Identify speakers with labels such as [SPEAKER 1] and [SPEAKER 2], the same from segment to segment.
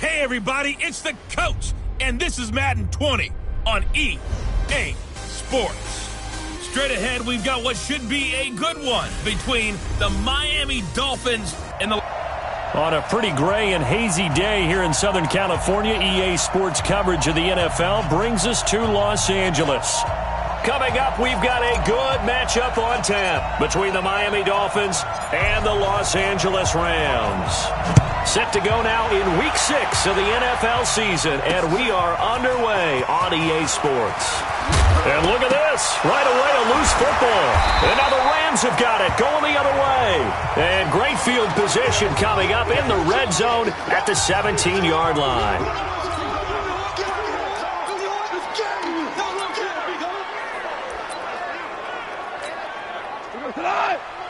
[SPEAKER 1] Hey everybody, it's the coach, and this is Madden 20 on EA Sports. Straight ahead, we've got what should be a good one between the Miami Dolphins and the...
[SPEAKER 2] On a pretty gray and hazy day here in Southern California, EA Sports coverage of the NFL brings us to Los Angeles. Coming up, we've got a good matchup on tap between the Miami Dolphins and the Los Angeles Rams. Set to go now in Week 6 of the NFL season, and we are underway on EA Sports. And look at this. Right away, a loose football. And now the Rams have got it, going the other way. And great field position coming up in the red zone at the 17-yard line.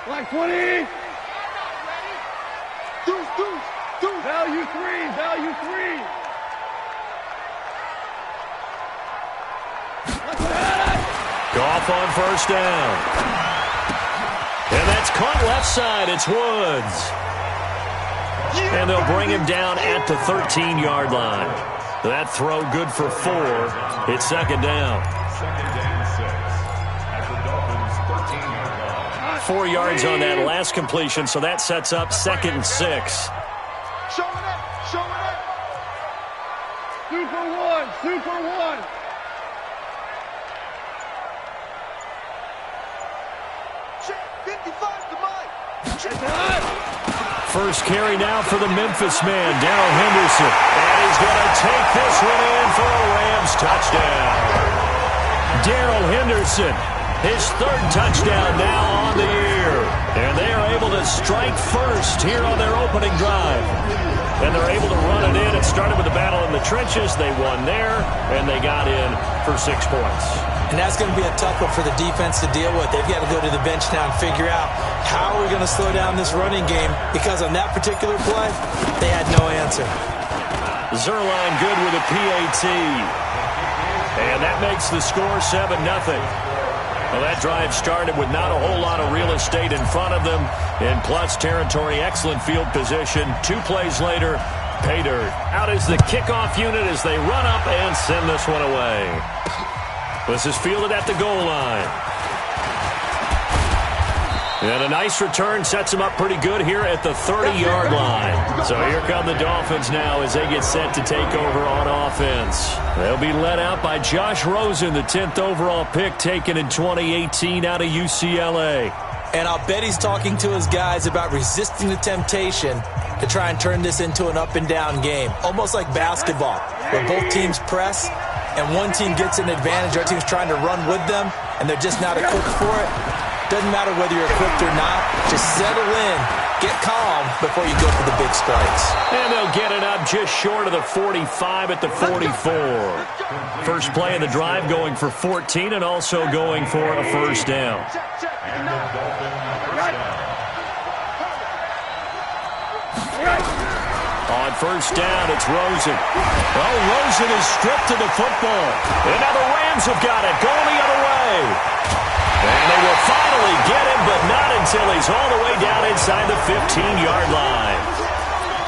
[SPEAKER 3] Like 20. Deuce. Value three.
[SPEAKER 2] Goff on first down. And that's caught left side. It's Woods. And they'll bring him down at the 13-yard line. That throw good for 4. It's second down. 4 yards on that last completion, so that sets up 2nd and 6.
[SPEAKER 3] Show it. Super one.
[SPEAKER 2] First carry now for the Memphis man, Darrell Henderson. And he's going to take this one in for a Rams touchdown. Darrell Henderson, his 3rd touchdown now on the year. And they are able to strike first here on their opening drive. And they're able to run it in. It started with the battle in the trenches. They won there, and they got in for 6 points.
[SPEAKER 4] And that's going to be a tough one for the defense to deal with. They've got to go to the bench now and figure out how are we going to slow down this running game, because on that particular play, they had no answer.
[SPEAKER 2] Zerline good with a PAT. And that makes the score 7-0. Well, that drive started with not a whole lot of real estate in front of them. In plus territory, excellent field position. 2 plays later, pay dirt. Out is the kickoff unit as they run up and send this one away. This is fielded at the goal line. And a nice return sets them up pretty good here at the 30-yard line. So here come the Dolphins now as they get set to take over on offense. They'll be led out by Josh Rosen, the 10th overall pick taken in 2018 out of UCLA.
[SPEAKER 4] And I'll bet he's talking to his guys about resisting the temptation to try and turn this into an up-and-down game. Almost like basketball, where both teams press, and one team gets an advantage, the other team's trying to run with them, and they're just not equipped for it. Doesn't matter whether you're equipped or not. Just settle in, get calm before you go for the big strikes.
[SPEAKER 2] And they'll get it up just short of the 45 at the 44. First play of the drive going for 14 and also going for a first down. On first down, it's Rosen. Oh, Rosen is stripped of the football. And now the Rams have got it, going the other way. And they will finally get him, but not until he's all the way down inside the 15-yard line.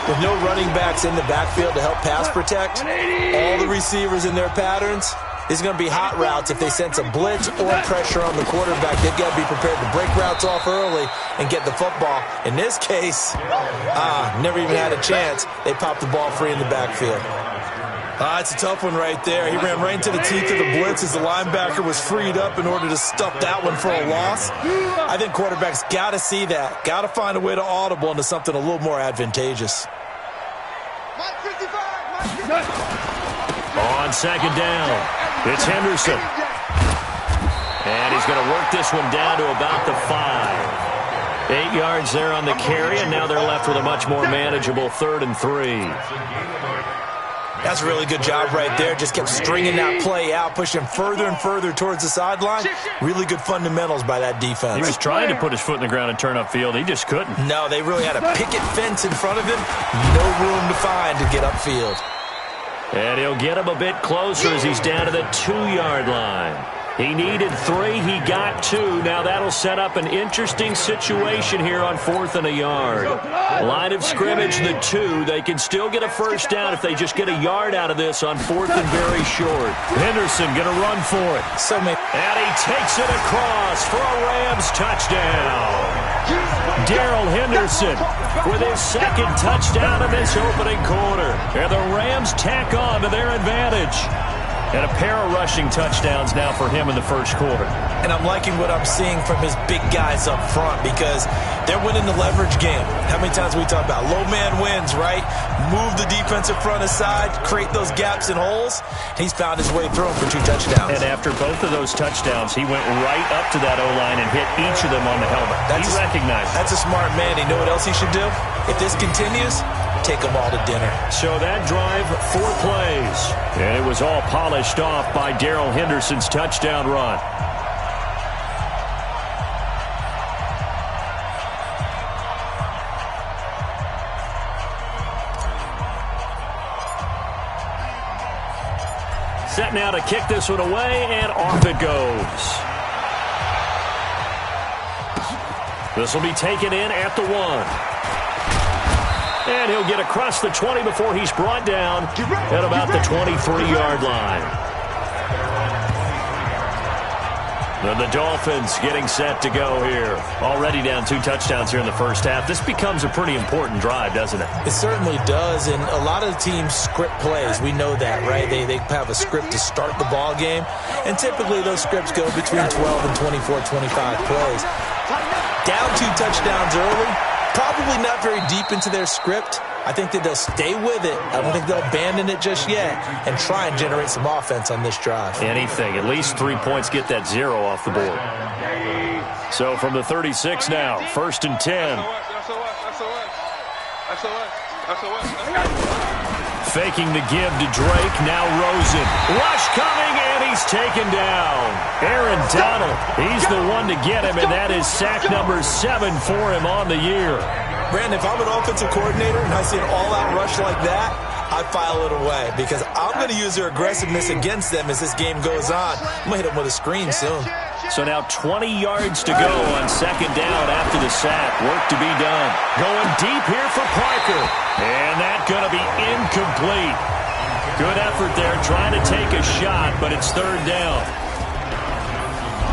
[SPEAKER 4] With no running backs in the backfield to help pass protect, all the receivers in their patterns, it's going to be hot routes if they sense a blitz or pressure on the quarterback. They've got to be prepared to break routes off early and get the football. In this case, never even had a chance. They popped the ball free in the backfield.
[SPEAKER 5] It's a tough one right there. He ran right into the teeth of the blitz as the linebacker was freed up in order to stuff that one for a loss. I think quarterbacks got to see that. Got to find a way to audible into something a little more advantageous.
[SPEAKER 2] On second down, it's Henderson. And he's going to work this one down to about the 5. 8 yards there on the carry, and now they're left with a much more manageable 3rd and 3.
[SPEAKER 4] That's a really good job right there. Just kept stringing that play out, pushing further and further towards the sideline. Really good fundamentals by that defense.
[SPEAKER 2] He was trying to put his foot in the ground and turn upfield. He just couldn't.
[SPEAKER 4] No, they really had a picket fence in front of him. No room to find to get upfield.
[SPEAKER 2] And he'll get him a bit closer as he's down to the 2-yard line. He needed 3. He got 2. Now that'll set up an interesting situation here on 4th and a yard. Line of scrimmage, the 2. They can still get a first down if they just get a yard out of this on 4th and very short. Henderson going to run for it. And he takes it across for a Rams touchdown. Darrell Henderson with his 2nd touchdown of this opening quarter. And the Rams tack on to their advantage. And a pair of rushing touchdowns now for him in the first quarter.
[SPEAKER 5] And I'm liking what I'm seeing from his big guys up front because they're winning the leverage game. How many times we talk about low man wins, right? Move the defensive front aside, create those gaps and holes. He's found his way through them for 2 touchdowns.
[SPEAKER 2] And after both of those touchdowns, he went right up to that O-line and hit each of them on the helmet. He recognized it.
[SPEAKER 5] That's a smart man. You know what else he should do? If this continues, take them all to dinner.
[SPEAKER 2] So that drive, 4 plays. And it was all polished off by Darrell Henderson's touchdown run. Set now to kick this one away, and off it goes. This will be taken in at the 1. And he'll get across the 20 before he's brought down at about the 23-yard line. And the Dolphins getting set to go here. Already down 2 touchdowns here in the first half. This becomes a pretty important drive, doesn't it?
[SPEAKER 5] It certainly does, and a lot of the teams script plays. We know that, right? They have a script to start the ball game, and typically those scripts go between 12 and 24, 25 plays. Down 2 touchdowns early. Probably not very deep into their script. I think that they'll stay with it. I don't think they'll abandon it just yet and try and generate some offense on this drive.
[SPEAKER 2] Anything. At least 3 points, get that 0 off the board. So from the 36 now, 1st and 10. Faking the give to Drake. Now Rosen. Rush coming, and he's taken down. Aaron Donald. He's the one to get him, and that is sack number 7 for him on the year.
[SPEAKER 5] Brandon, if I'm an offensive coordinator and I see an all-out rush like that, I file it away because I'm going to use their aggressiveness against them as this game goes on. I'm going to hit them with a screen soon.
[SPEAKER 2] So now 20 yards to go on 2nd down after the sack. Work to be done. Going deep here for Parker. And that's going to be incomplete. Good effort there trying to take a shot, but it's 3rd down.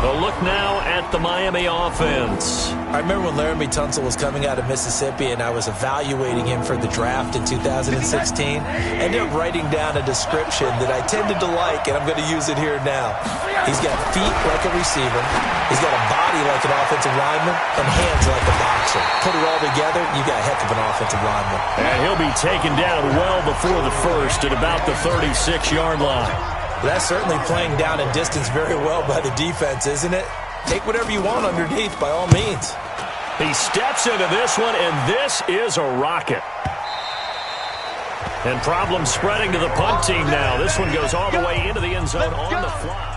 [SPEAKER 2] A look now at the Miami offense.
[SPEAKER 5] I remember when Laramie Tunsil was coming out of Mississippi and I was evaluating him for the draft in 2016. I ended up writing down a description that I tended to like, and I'm going to use it here now. He's got feet like a receiver. He's got a body like an offensive lineman and hands like a boxer. Put it all together, you got a heck of an offensive lineman.
[SPEAKER 2] And he'll be taken down well before the 1st at about the 36-yard line.
[SPEAKER 5] That's certainly playing down in distance very well by the defense, isn't it? Take whatever you want underneath, by all means.
[SPEAKER 2] He steps into this one, and this is a rocket. And problems spreading to the punt team now. This one goes all the way into the end zone on the fly.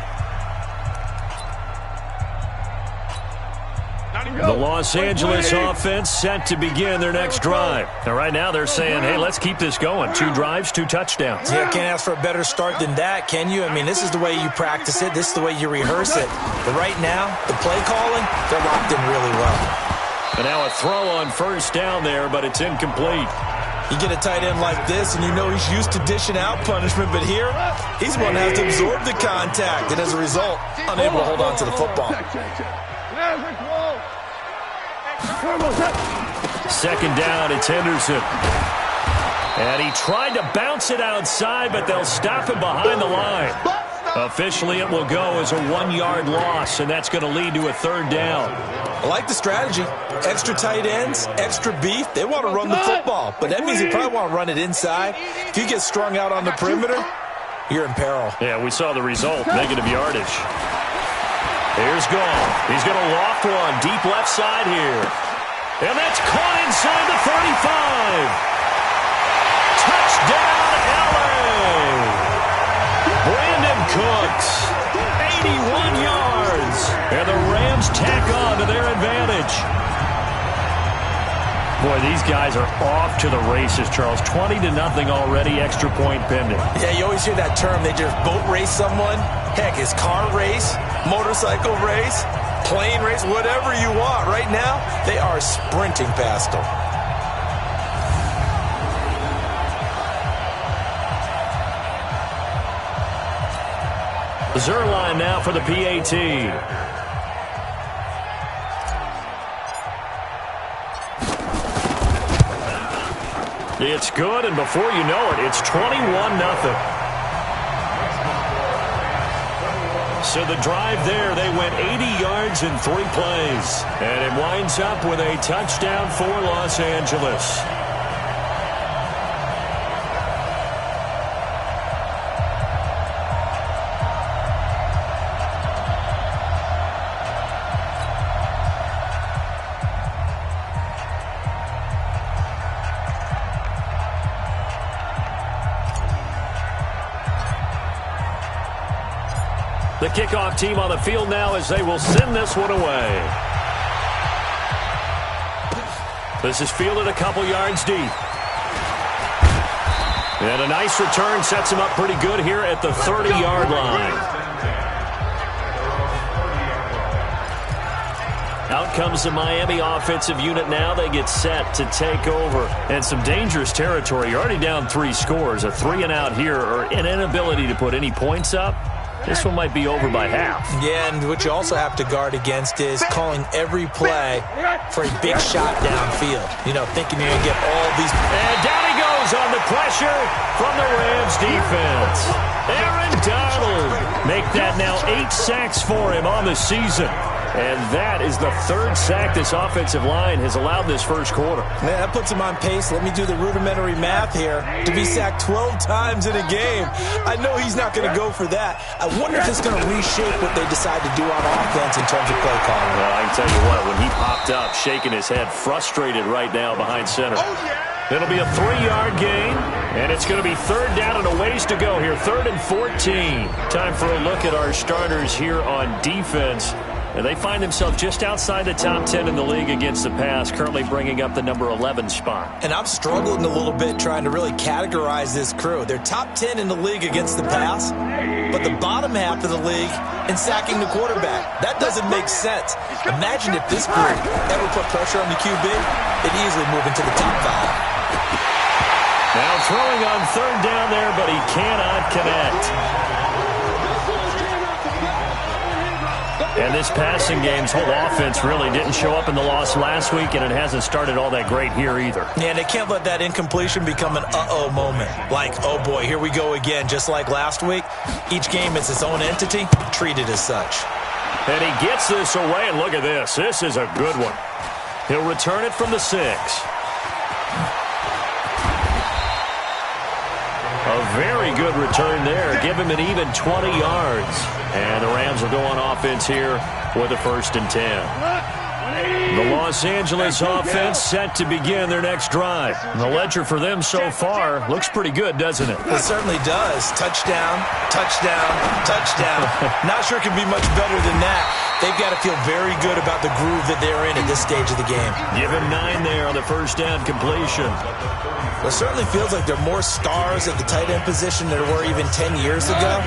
[SPEAKER 2] The Los Angeles offense set to begin their next drive. And right now they're saying, hey, let's keep this going. 2 drives, 2 touchdowns.
[SPEAKER 5] Yeah, can't ask for a better start than that, can you? I mean, this is the way you practice it. This is the way you rehearse it. But right now, the play calling, they're locked in really well.
[SPEAKER 2] And now a throw on 1st down there, but it's incomplete.
[SPEAKER 5] You get a tight end like this, and you know he's used to dishing out punishment. But here, he's one that has to absorb the contact. And as a result, unable to hold on to the football.
[SPEAKER 2] 2nd down, it's Henderson. And he tried to bounce it outside, but they'll stop him behind the line. Officially, it will go as a 1-yard loss, and that's going to lead to a 3rd down.
[SPEAKER 5] I like the strategy. Extra tight ends, extra beef. They want to run the football, but that means they probably want to run it inside. If you get strung out on the perimeter, you're in peril.
[SPEAKER 2] Yeah, we saw the result, negative yardage. Here's Gall. He's going to loft one deep left side here. And that's caught inside the 35. Touchdown, LA. Brandon Cooks, 81 yards. And the Rams tack on to their advantage. Boy, these guys are off to the races, Charles. 20-0 already, extra point pending.
[SPEAKER 4] Yeah, you always hear that term. They just boat race someone. Heck, it's car race, motorcycle race, plane race, whatever you want. Right now, they are sprinting past them.
[SPEAKER 2] Zerline now for the PAT. It's good, and before you know it, it's 21-0. So the drive there, they went 80 yards in 3 plays. And it winds up with a touchdown for Los Angeles. The kickoff team on the field now as they will send this one away. This is fielded a couple yards deep. And a nice return sets him up pretty good here at the 30-yard line. Out comes the Miami offensive unit now. They get set to take over. And some dangerous territory. You're already down 3 scores. A 3-and-out here or an inability to put any points up. This one might be over by half. Yeah, and what you also have to guard against is calling every play for a big shot downfield. You know, thinking you're going to get all these. And down he goes on the pressure from the Rams defense. Aaron Donald make that now 8 sacks for him on the season. And that is the 3rd sack this offensive line has allowed this first quarter. Man, that puts him on pace. Let me do the rudimentary math here. To be sacked 12 times in a game. I know he's not going to go for that. I wonder if it's going to reshape what they decide to do on offense in terms of play calling. Well, I can tell you what, when he popped up, shaking his head, frustrated right now behind center. It'll be a 3-yard gain, and it's going to be 3rd down and a ways to go here. 3rd and 14. Time for a look at our starters here on defense. And they find themselves just outside the top 10 in the league against the pass, currently bringing up the number 11 spot. And I've struggled a little bit trying to really categorize this crew. They're top 10 in the league against the pass, but the bottom half of the league in sacking the quarterback. That doesn't make sense. Imagine if this group ever put pressure on the QB, they'd easily move into the top 5. Now throwing on 3rd down there, but he cannot connect. And this passing game's whole offense really didn't show up in the loss last week, and it hasn't started all that great here either. Yeah, they can't let that incompletion become an uh-oh moment. Like, oh boy, here we go again, just like last week. Each game is its own entity, treated as such. And he gets this away, and look at this. This is a good one. He'll return it from the 6. A very good return there. Give him an even 20 yards. And the Rams will go on offense here with a 1st and 10. The Los Angeles offense set to begin their next drive. And the ledger for them so far looks pretty good, doesn't it? It certainly does. Touchdown, touchdown, touchdown. Not sure it can be much better than that. They've got to feel very good about the groove that they're in at this stage of the game. Give him 9 there on the 1st down completion. Well, it certainly feels like there are more stars at the tight end position than there were even 10 years ago.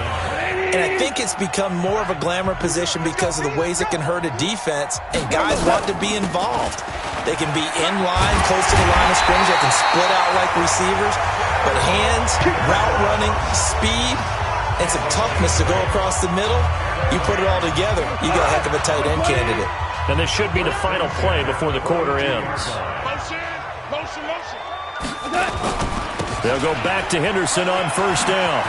[SPEAKER 2] And I think it's become more of a glamour position because of the ways it can hurt a defense, and guys want to be involved. They can be in line, close to the line of scrimmage. They can split out like receivers. But hands, route running, speed, and some toughness to go across the middle, you put it all together, you got a heck of a tight end candidate. And this should be the final play before the quarter ends. They'll go back to Henderson on 1st down.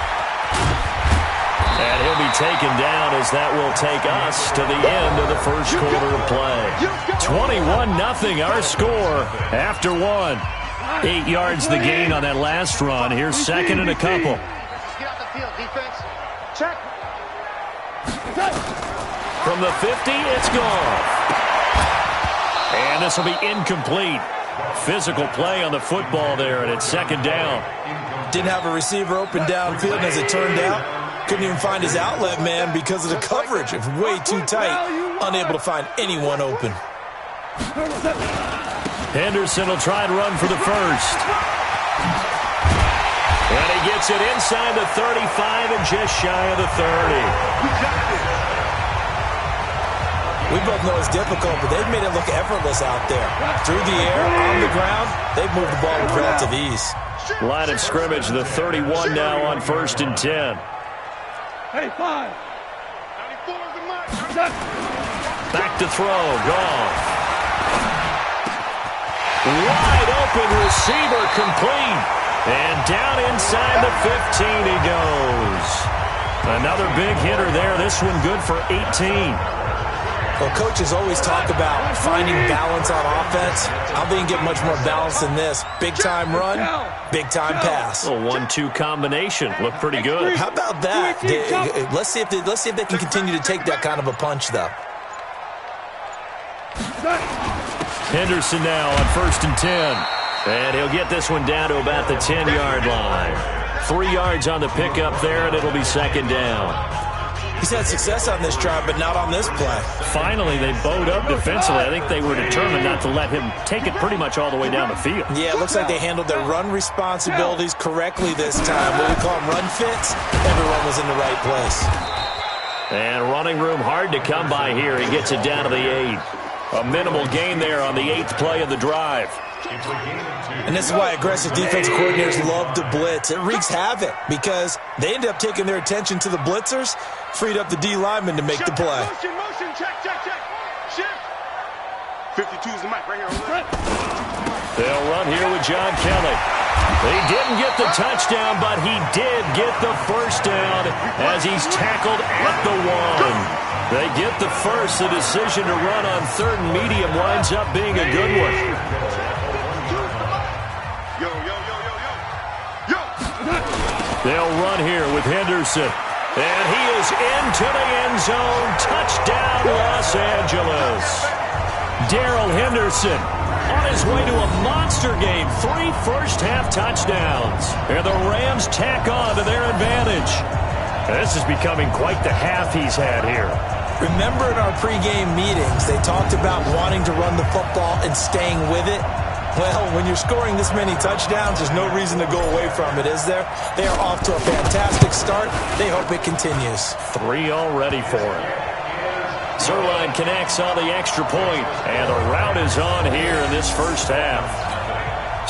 [SPEAKER 2] And he'll be taken down as that will take us to the end of the first quarter of play. 21-0 our score after 1. 8 yards the gain on that last run. Here's 2nd and a couple.
[SPEAKER 3] Get out the field, defense. Check.
[SPEAKER 2] From the 50, it's gone. And this will be incomplete. Physical play on the football there, and it's 2nd down.
[SPEAKER 4] Didn't have a receiver open downfield, and as it turned out, couldn't even find his outlet man because of the coverage. It was way too tight, unable to find anyone open.
[SPEAKER 2] Henderson will try and run for the first. And he gets it inside the 35 and just shy of the 30.
[SPEAKER 4] We both know it's difficult, but they've made it look effortless out there. Through the air, on the ground, they've moved the ball with relative ease.
[SPEAKER 2] Line of scrimmage, the 31 now on 1st and 10.
[SPEAKER 3] Hey, 5.
[SPEAKER 2] Back to throw, Goff. Wide open receiver, complete. And down inside the 15 he goes. Another big hitter there. This one good for 18.
[SPEAKER 4] Well, coaches always talk about finding balance on offense. I don't think you get much more balance than this. Big-time run, big-time pass.
[SPEAKER 2] A 1-2 combination. Looked pretty good.
[SPEAKER 4] How about that? Let's see if they can continue to take that kind of a punch, though.
[SPEAKER 2] Henderson now on 1st and 10. And he'll get this one down to about the 10-yard line. 3 yards on the pickup there, and it'll be 2nd down.
[SPEAKER 4] He's had success on this drive, but not on this play.
[SPEAKER 2] Finally, they bowed up defensively. I think they were determined not to let him take it pretty much all the way down the field.
[SPEAKER 4] Yeah, it looks like they handled their run responsibilities correctly this time. What we call them run fits, everyone was in the right place.
[SPEAKER 2] And running room hard to come by here. He gets it down to the 8. A minimal gain there on the 8th play of the drive.
[SPEAKER 4] And this is why aggressive defensive coordinators love to blitz. It wreaks havoc because they end up taking their attention to the blitzers, freed up the D lineman to make the play.
[SPEAKER 3] Motion, check. Shift. 52's the mic right here.
[SPEAKER 2] They'll run here with John Kelly. He didn't get the touchdown, but he did get the first down as he's tackled at the 1. They get the first. The decision to run on 3rd and medium winds up being a good one. They'll run here with Henderson. And he is into the end zone. Touchdown, Los Angeles. Darrell Henderson on his way to a monster game. 3 first-half touchdowns. And the Rams tack on to their advantage. This is becoming quite the half he's had here.
[SPEAKER 4] Remember in our pregame meetings, they talked about wanting to run the football and staying with it? Well, when you're scoring this many touchdowns, there's no reason to go away from it, is there? They are off to a fantastic start. They hope it continues.
[SPEAKER 2] 3 already for him. Zerline connects on the extra point, and the route is on here in this first half.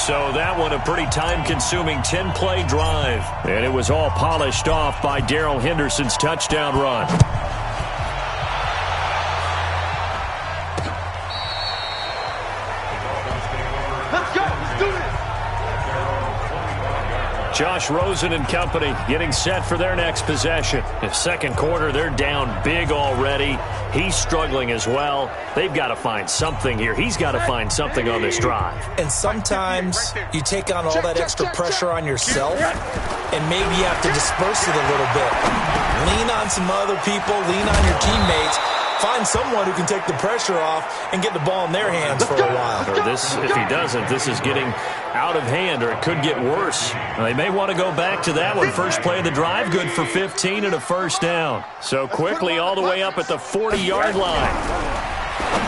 [SPEAKER 2] So that one a pretty time-consuming 10-play drive, and it was all polished off by Darrell Henderson's touchdown run. Josh Rosen and company getting set for their next possession. In 2nd quarter, they're down big already. He's struggling as well. They've got to find something here. He's got to find something on this drive.
[SPEAKER 4] And sometimes you take on all that extra pressure on yourself, and maybe you have to disperse it a little bit. Lean on some other people. Lean on your teammates. Find someone who can take the pressure off and get the ball in their hands for a while.
[SPEAKER 2] Or this, if he doesn't, this is getting out of hand, or it could get worse. They may want to go back to that one. First play of the drive, good for 15 and a first down. So quickly all the way up at the 40-yard line.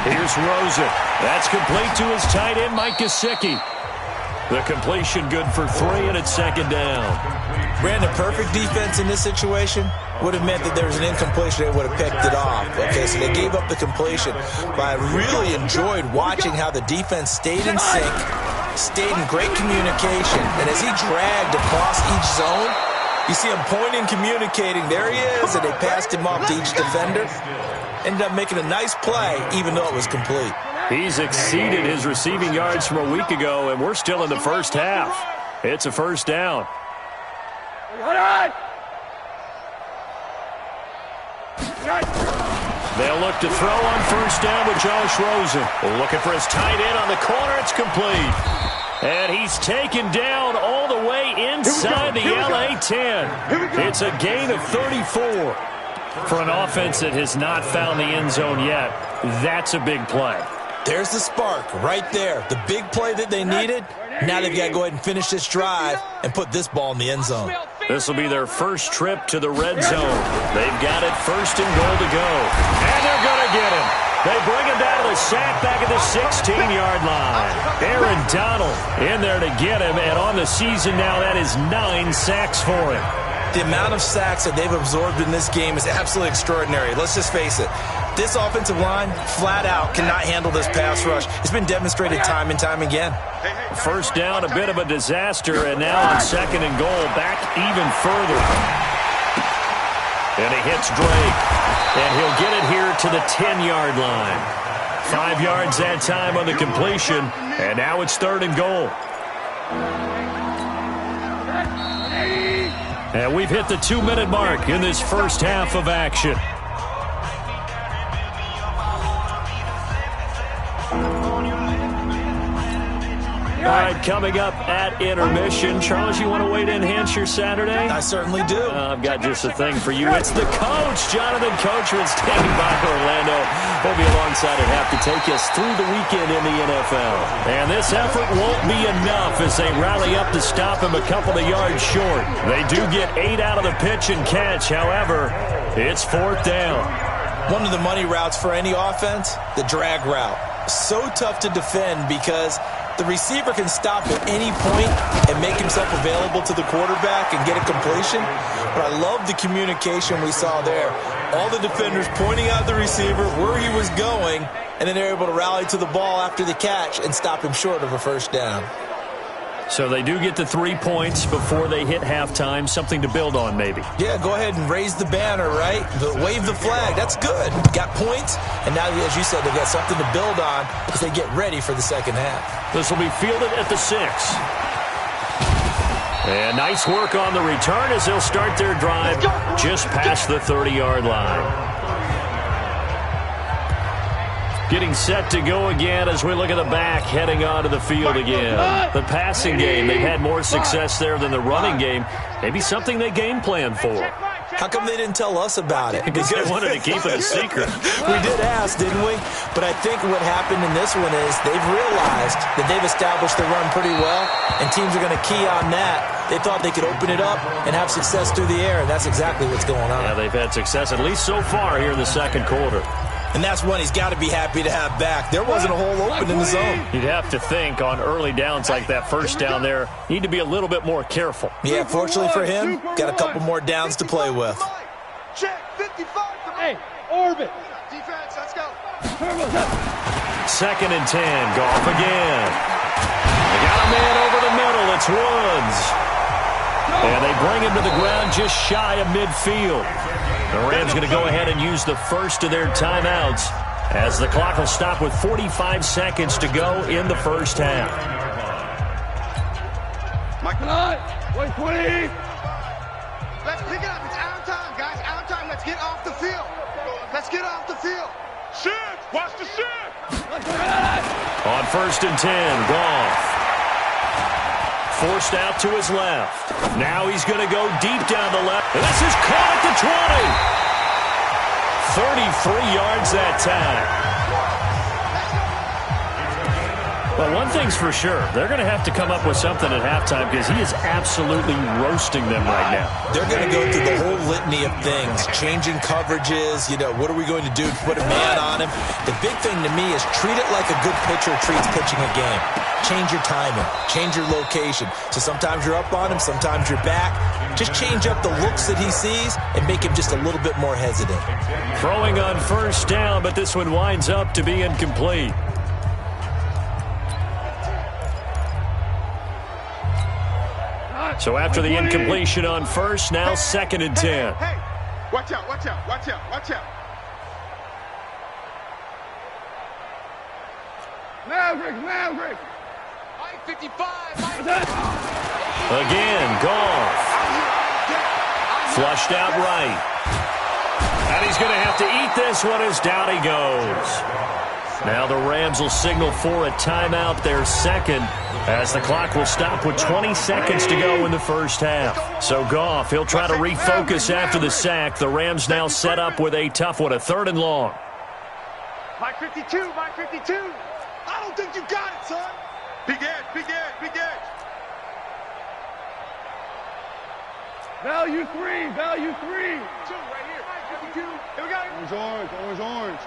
[SPEAKER 2] Here's Rosen. That's complete to his tight end, Mike Gesicki. The completion good for 3, and it's 2nd down.
[SPEAKER 4] Brandon, perfect defense in this situation would have meant that there was an incompletion. They would have picked it off. Okay, so they gave up the completion. But I really enjoyed watching how the defense stayed in sync, stayed in great communication. And as he dragged across each zone, you see him pointing, communicating. There he is, and they passed him off to each defender. Ended up making a nice play, even though it was complete.
[SPEAKER 2] He's exceeded his receiving yards from a week ago, and we're still in the first half. It's a first down. They'll look to throw on first down with Josh Rosen. Looking for his tight end on the corner. It's complete. And he's taken down all the way inside the LA 10. It's a gain of 34. For an offense that has not found the end zone yet, that's a big play.
[SPEAKER 4] There's the spark right there. The big play that they needed. Now they've got to go ahead and finish this drive and put this ball in the end zone.
[SPEAKER 2] This will be their first trip to the red zone. They've got it 1st and goal to go. And they're going to get him. They bring him down to the sack back at the 16-yard line. Aaron Donald in there to get him, and on the season now, that is 9 sacks for him.
[SPEAKER 5] The amount of sacks that they've absorbed in this game is absolutely extraordinary. Let's just face it. This offensive line, flat out, cannot handle this pass rush. It's been demonstrated time and time again.
[SPEAKER 2] First down, a bit of a disaster, and now on 2nd and goal, back even further. And he hits Drake, and he'll get it here to the 10-yard line. 5 yards that time on the completion, and now it's 3rd and goal. And we've hit the 2-minute mark in this first half of action. All right, coming up at intermission. Charles, you want to wait to enhance your Saturday?
[SPEAKER 5] I certainly do.
[SPEAKER 2] I've got just a thing for you. It's the coach, Jonathan Coachman, standing by Orlando. He'll be alongside at half to take us through the weekend in the NFL. And this effort won't be enough as they rally up to stop him a couple of yards short. They do get 8 out of the pitch and catch. However, it's 4th down.
[SPEAKER 5] One of the money routes for any offense, the drag route. So tough to defend because the receiver can stop at any point and make himself available to the quarterback and get a completion. But I love the communication we saw there. All the defenders pointing out the receiver where he was going, and then they're able to rally to the ball after the catch and stop him short of a first down.
[SPEAKER 2] So they do get the 3 points before they hit halftime. Something to build on, maybe.
[SPEAKER 5] Yeah, go ahead and raise the banner, right? Wave the flag. That's good. Got points, and now, as you said, they've got something to build on as they get ready for the second half.
[SPEAKER 2] This will be fielded at the 6. And nice work on the return as they'll start their drive just past the 30-yard line. Getting set to go again as we look at the back heading onto the field again. The passing game, they've had more success there than the running game. Maybe something they game plan for.
[SPEAKER 5] How come they didn't tell us about it?
[SPEAKER 2] Because they wanted to keep it a secret.
[SPEAKER 5] We did ask, didn't we? But I think what happened in this one is they've realized that they've established the run pretty well, and teams are going to key on that. They thought they could open it up and have success through the air, and that's exactly what's going on.
[SPEAKER 2] Yeah, they've had success, at least so far here in the second quarter.
[SPEAKER 5] And that's one he's got to be happy to have back. There wasn't a hole open in the zone.
[SPEAKER 2] You'd have to think on early downs like that first down there, need to be a little bit more careful.
[SPEAKER 5] Yeah, fortunately for him, got a couple more downs to play with.
[SPEAKER 3] Check 55.
[SPEAKER 6] Hey, orbit.
[SPEAKER 3] Defense, let's go.
[SPEAKER 2] 2nd and 10, Goff again. They got a man over the middle. It's Woods. And they bring him to the ground just shy of midfield. The Rams going to go ahead and use the first of their timeouts as the clock will stop with 45 seconds to go in the first half.
[SPEAKER 3] Mike,
[SPEAKER 6] 120.
[SPEAKER 3] let's pick it up. It's out of time, guys. Out of time. Let's get off the field. Let's get off the field.
[SPEAKER 6] Shift. Watch the shift.
[SPEAKER 2] On 1st and 10, Goff. Forced out to his left. Now he's going to go deep down the left. And this is caught at the 20. 33 yards that time. Well, one thing's for sure. They're going to have to come up with something at halftime because he is absolutely roasting them right now.
[SPEAKER 5] They're going to go through the whole litany of things, changing coverages, what are we going to do to put a man on him? The big thing to me is treat it like a good pitcher treats pitching a game. Change your timing, change your location. So sometimes you're up on him, sometimes you're back. Just change up the looks that he sees and make him just a little bit more hesitant.
[SPEAKER 2] Throwing on 1st down, but this one winds up to be incomplete. So after the incompletion on 1st, now 2nd and 10.
[SPEAKER 3] Hey, watch out, watch out, watch out, watch out.
[SPEAKER 6] Maverick.
[SPEAKER 3] Mike 55.
[SPEAKER 2] Again, Goff. Flushed out right. And he's going to have to eat this one as down he goes. Now the Rams will signal for a timeout, their second, as the clock will stop with 20 seconds to go in the first half. So Goff, he'll try to refocus after the sack. The Rams now set up with a tough one, a 3rd and long.
[SPEAKER 3] Mike 52, Mike 52. I don't think you got it, son. Big edge, big edge, big edge.
[SPEAKER 6] Value 3.
[SPEAKER 3] 2 right here. Mike 52. Here we go.
[SPEAKER 6] Orange.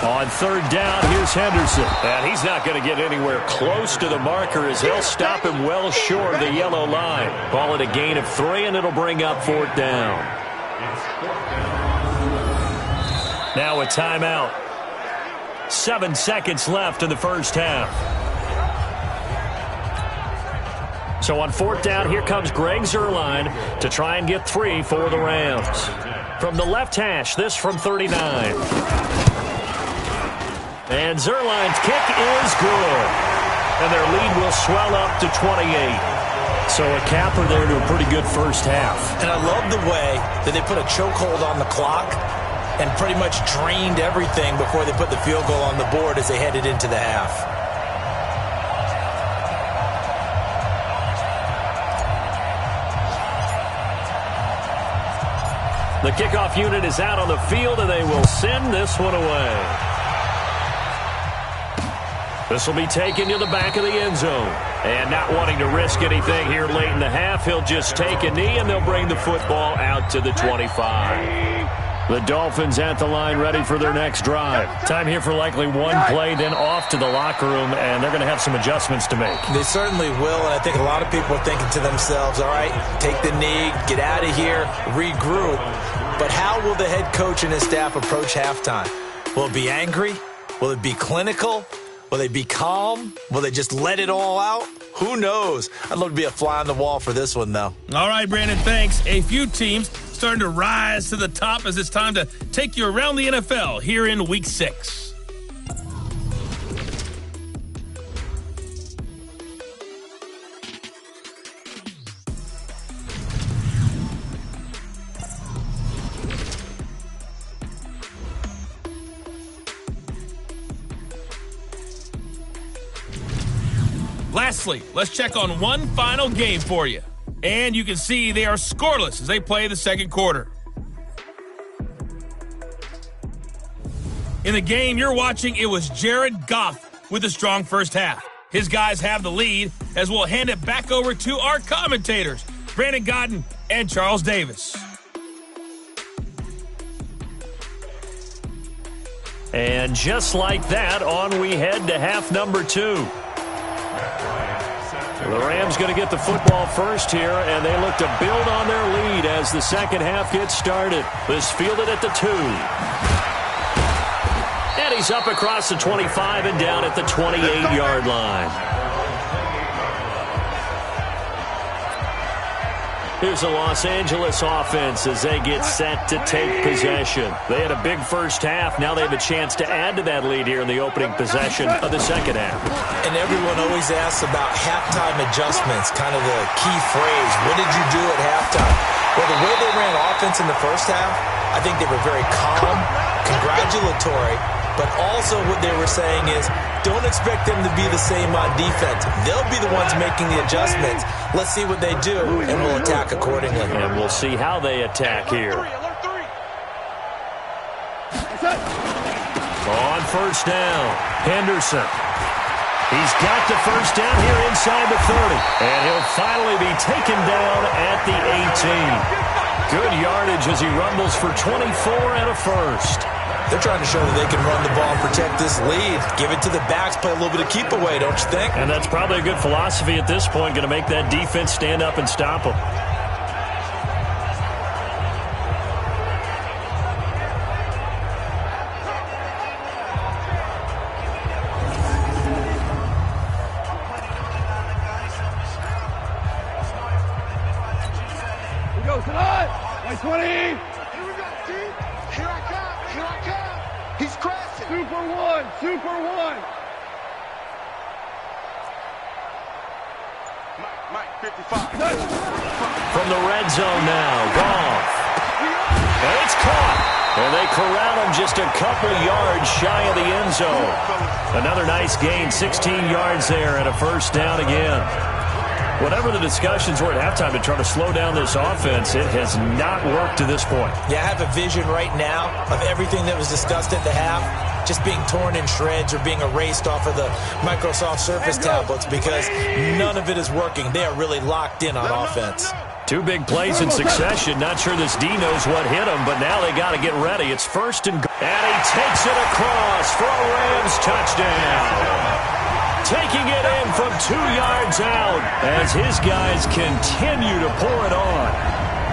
[SPEAKER 2] On third down, here's Henderson. And he's not going to get anywhere close to the marker as they'll stop him well short of the yellow line. Call it a gain of 3, and it'll bring up fourth down. Now a timeout. 7 seconds left in the first half. So on fourth down, here comes Greg Zuerlein to try and get 3 for the Rams. From the left hash, this from 39. And Zuerlein's kick is good. And their lead will swell up to 28. So a capper there to a pretty good first half.
[SPEAKER 4] And I love the way that they put a chokehold on the clock and pretty much drained everything before they put the field goal on the board as they headed into the half.
[SPEAKER 2] The kickoff unit is out on the field, and they will send this one away. This will be taken to the back of the end zone. And not wanting to risk anything here late in the half, he'll just take a knee, and they'll bring the football out to the 25. The Dolphins at the line ready for their next drive. Time here for likely one play, then off to the locker room, and they're going to have some adjustments to make.
[SPEAKER 4] They certainly will, and I think a lot of people are thinking to themselves, all right, take the knee, get out of here, regroup. But how will the head coach and his staff approach halftime? Will it be angry? Will it be clinical? Will they be calm? Will they just let it all out? Who knows? I'd love to be a fly on the wall for this one, though.
[SPEAKER 1] All right, Brandon, thanks. A few teams starting to rise to the top as it's time to take you around the NFL here in Week 6. Lastly, let's check on one final game for you. And you can see they are scoreless as they play the second quarter. In the game you're watching, it was Jared Goff with a strong first half. His guys have the lead as we'll hand it back over to our commentators, Brandon Godden and Charles Davis.
[SPEAKER 2] And just like that, on we head to half number 2. The Rams going to get the football first here, and they look to build on their lead as the second half gets started. This fielded at the 2. And he's up across the 25 and down at the 28-yard line. Here's the Los Angeles offense as they get set to take possession. They had a big first half. Now they have a chance to add to that lead here in the opening possession of the second half.
[SPEAKER 4] And everyone always asks about halftime adjustments, kind of the key phrase. What did you do at halftime? Well, the way they ran offense in the first half, I think they were very calm, congratulatory, but also what they were saying is don't expect them to be the same on defense. They'll be the ones making the adjustments. Let's see what they do, and we'll attack accordingly.
[SPEAKER 2] And we'll see how they attack here. On first down, Henderson. He's got the first down here inside the 30. And he'll finally be taken down at the 18. Good yardage as he rumbles for 24 and a first.
[SPEAKER 4] They're trying to show that they can run the ball and protect this lead. Give it to the backs, play a little bit of keep away, don't you think?
[SPEAKER 2] And that's probably a good philosophy at this point, going to make that defense stand up and stop them.
[SPEAKER 6] Here we go tonight. Like 20.
[SPEAKER 3] Here we go, T. Here I come. Here I come. He's crashing.
[SPEAKER 6] Super one. Super one.
[SPEAKER 3] Mike, 55.
[SPEAKER 2] From the red zone now, Goff. And it's caught. And they corral him just a couple yards shy of the end zone. Another nice gain, 16 yards there and a first down again. Whatever the discussions were at halftime to try to slow down this offense, it has not worked to this point.
[SPEAKER 4] Yeah, I have a vision right now of everything that was discussed at the half just being torn in shreds or being erased off of the Microsoft Surface tablets because none of it is working. They are really locked in on offense.
[SPEAKER 2] Two big plays in succession. Not sure this D knows what hit him, but now they got to get ready. It's first and goal. And he takes it across for a Rams touchdown. Taking it in from 2 yards out as his guys continue to pour it on.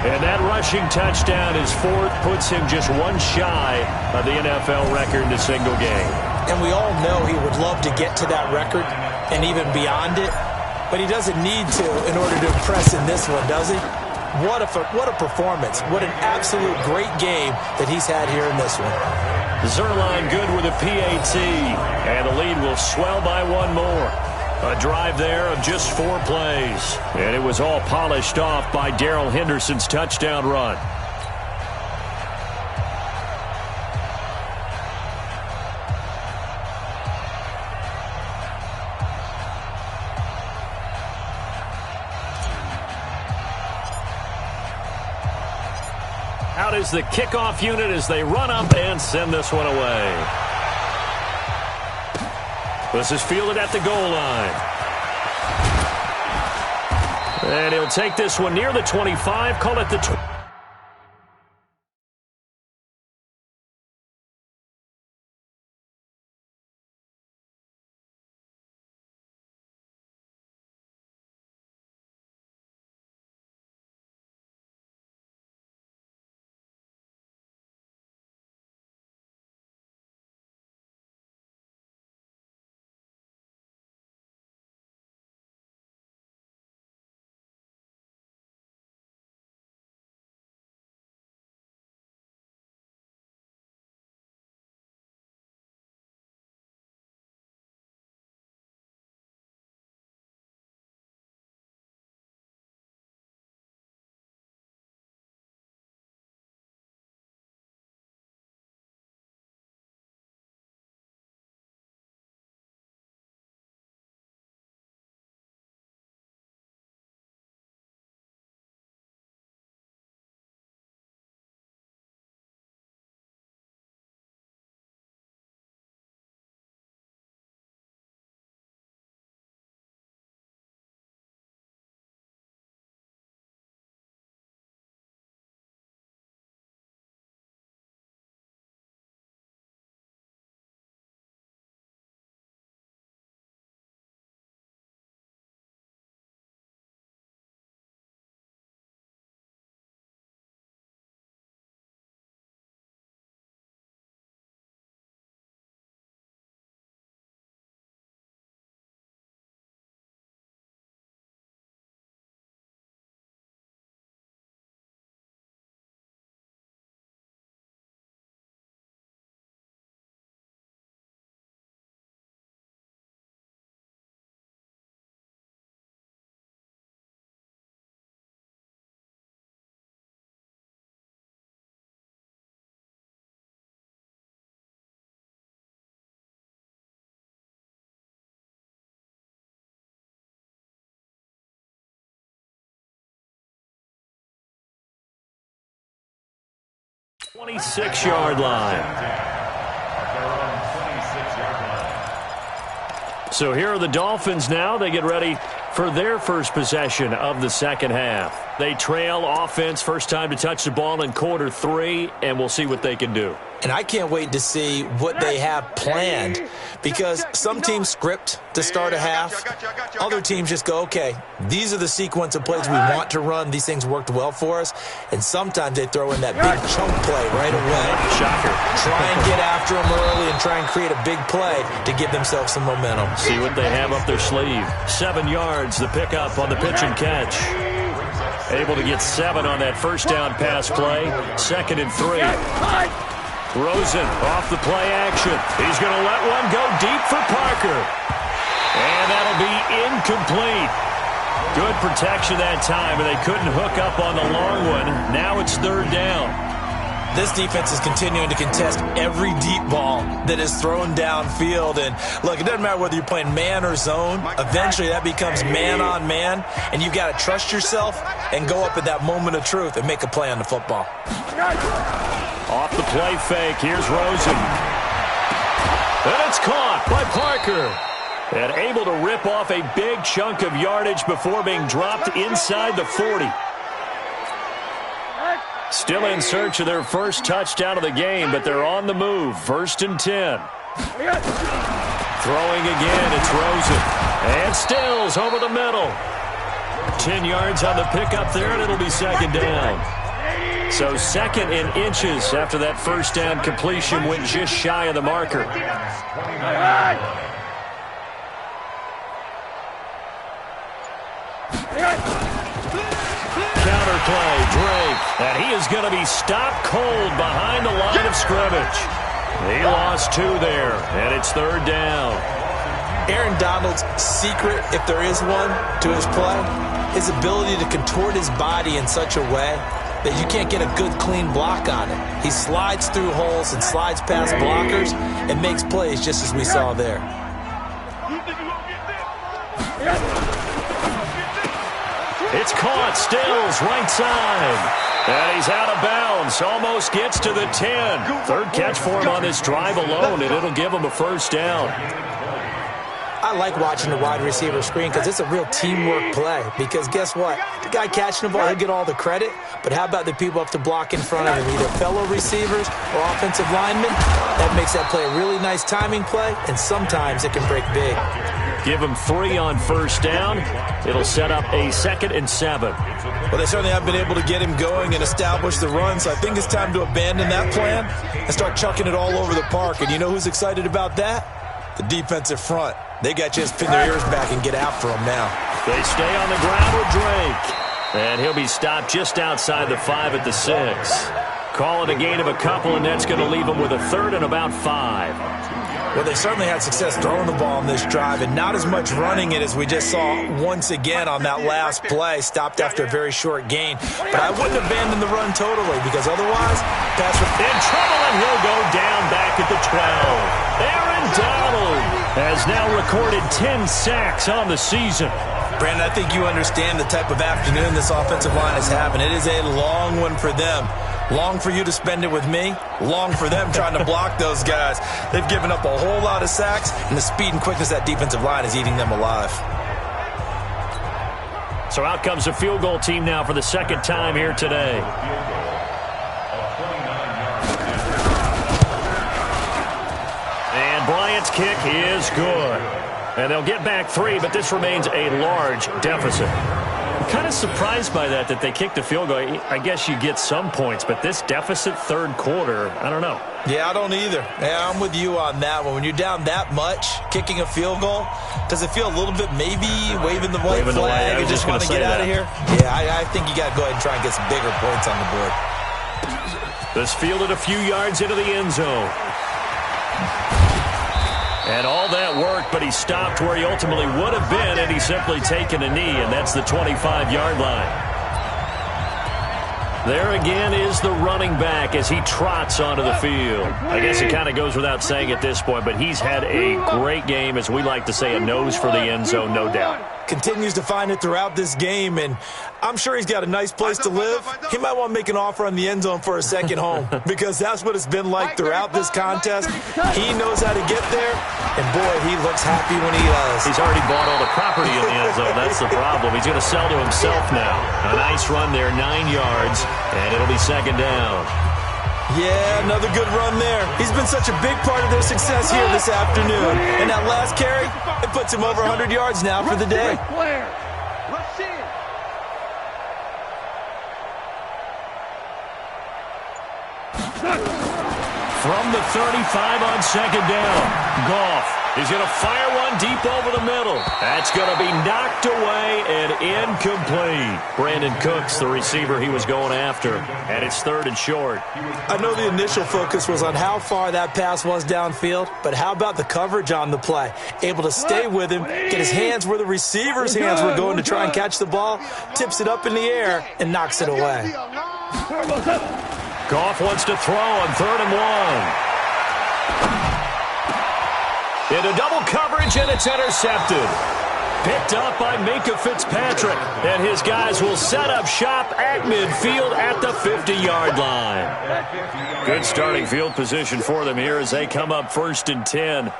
[SPEAKER 2] And that rushing touchdown is fourth, puts him just one shy of the NFL record in a single game.
[SPEAKER 4] And we all know he would love to get to that record and even beyond it, but he doesn't need to in order to impress in this one, does he? What a performance. What an absolute great game that he's had here in this one.
[SPEAKER 2] Zerline good with a PAT, and the lead will swell by one more. A drive there of just 4 plays, and it was all polished off by Darrell Henderson's touchdown run. Out is the kickoff unit as they run up and send this one away. This is fielded at the goal line. And he'll take this one near the 25, call it the 20. .26-yard line. So here are the Dolphins now. They get ready for their first possession of the second half. They trail offense, first time to touch the ball in quarter 3, and we'll see what they can do.
[SPEAKER 4] And I can't wait to see what they have planned, because some teams script to start a half. Other teams just go, okay, these are the sequence of plays we want to run. These things worked well for us. And sometimes they throw in that big chunk play right away.
[SPEAKER 2] Shocker.
[SPEAKER 4] Try and get after them early and try and create a big play to give themselves some momentum.
[SPEAKER 2] See what they have up their sleeve. 7 yards, the pickup on the pitch and catch. Able to get 7 on that first down pass play. 2nd and 3. Rosen off the play action. He's going to let one go deep for Parker. And that'll be incomplete. Good protection that time, and they couldn't hook up on the long one. Now it's 3rd down.
[SPEAKER 4] This defense is continuing to contest every deep ball that is thrown downfield. And, look, it doesn't matter whether you're playing man or zone. Eventually that becomes man-on-man, and you've got to trust yourself and go up at that moment of truth and make a play on the football.
[SPEAKER 2] Off the play fake, here's Rosen. And it's caught by Parker. And able to rip off a big chunk of yardage before being dropped inside the 40. Still in search of their first touchdown of the game, but they're on the move. 1st and 10. Throwing again, it's Rosen. And Stills over the middle. 10 yards on the pickup there, and it'll be 2nd down. So 2nd in inches after that first down completion went just shy of the marker. Counter play, Drake. And he is going to be stopped cold behind the line of scrimmage. He lost 2 there, and it's 3rd down.
[SPEAKER 4] Aaron Donald's secret, if there is one, to his play, his ability to contort his body in such a way that you can't get a good, clean block on it. He slides through holes and slides past blockers and makes plays just as we saw there.
[SPEAKER 2] It's caught. Stills, right side. And he's out of bounds. Almost gets to the 10. 3rd catch for him on this drive alone, and it'll give him a 1st down.
[SPEAKER 4] I like watching the wide receiver screen because it's a real teamwork play. Because guess what? The guy catching the ball, he'll get all the credit. But how about the people up to block in front of him, either fellow receivers or offensive linemen? That makes that play a really nice timing play, and sometimes it can break big.
[SPEAKER 2] Give him 3 on 1st down. It'll set up a 2nd and 7.
[SPEAKER 5] Well, they certainly have been able to get him going and establish the run, so I think it's time to abandon that plan and start chucking it all over the park. And you know who's excited about that? The defensive front. They got to just pin their ears back and get after him now.
[SPEAKER 2] They stay on the ground with Drake. And he'll be stopped just outside the 5 at the 6. Call it a gain of a couple, and that's going to leave him with a 3rd and about 5.
[SPEAKER 5] Well, they certainly had success throwing the ball on this drive, and not as much running it as we just saw once again on that last play, stopped after a very short gain. But I wouldn't abandon the run totally, because otherwise, pass
[SPEAKER 2] in trouble, and he'll go down back at the 12. Aaron Donald has now recorded 10 sacks on the season.
[SPEAKER 5] Brandon, I think you understand the type of afternoon this offensive line is having. It is a long one for them. Long for you to spend it with me. Long for them trying to block those guys. They've given up a whole lot of sacks, and the speed and quickness of that defensive line is eating them alive.
[SPEAKER 2] So out comes a field goal team now for the 2nd time here today. And Bryant's kick is good. And they'll get back 3, but this remains a large deficit. Kind of surprised by that they kicked the field goal. I guess you get some points, but this deficit 3rd quarter, I don't know.
[SPEAKER 5] Yeah, I don't either. Yeah, I'm with you on that one. When you're down that much, kicking a field goal, does it feel a little bit maybe waving the white flag and just want to get out of here? Yeah, I think you got to go ahead and try and get some bigger points on the board.
[SPEAKER 2] This fielded a few yards into the end zone. And all that worked, but he stopped where he ultimately would have been, and he's simply taken a knee, and that's the 25-yard line. There again is the running back as he trots onto the field. I guess it kind of goes without saying at this point, but he's had a great game, as we like to say, a nose for the end zone, no doubt.
[SPEAKER 5] Continues to find it throughout this game, and I'm sure he's got a nice place to live. He might want to make an offer on the end zone for a second home, because that's what it's been like throughout this contest. He knows how to get there, and boy, he looks happy when he does.
[SPEAKER 2] He's already bought all the property in the end zone. That's the problem. He's going to sell to himself now. A nice run there, 9 yards, and it'll be 2nd down.
[SPEAKER 5] Yeah, another good run there. He's been such a big part of their success here this afternoon. And that last carry, it puts him over 100 yards now for the day.
[SPEAKER 2] From the 35 on 2nd down, Goff is going to fire one deep over the middle. That's going to be knocked away and incomplete. Brandon Cooks, the receiver he was going after, and it's 3rd and short.
[SPEAKER 4] I know the initial focus was on how far that pass was downfield, but how about the coverage on the play? Able to stay with him, get his hands where the receiver's hands were going to try and catch the ball, tips it up in the air, and knocks it away.
[SPEAKER 2] Goff wants to throw on 3rd and 1. Into double coverage, and it's intercepted. Picked up by Minka Fitzpatrick, and his guys will set up shop at midfield at the 50-yard line. Good starting field position for them here as they come up 1st and 10.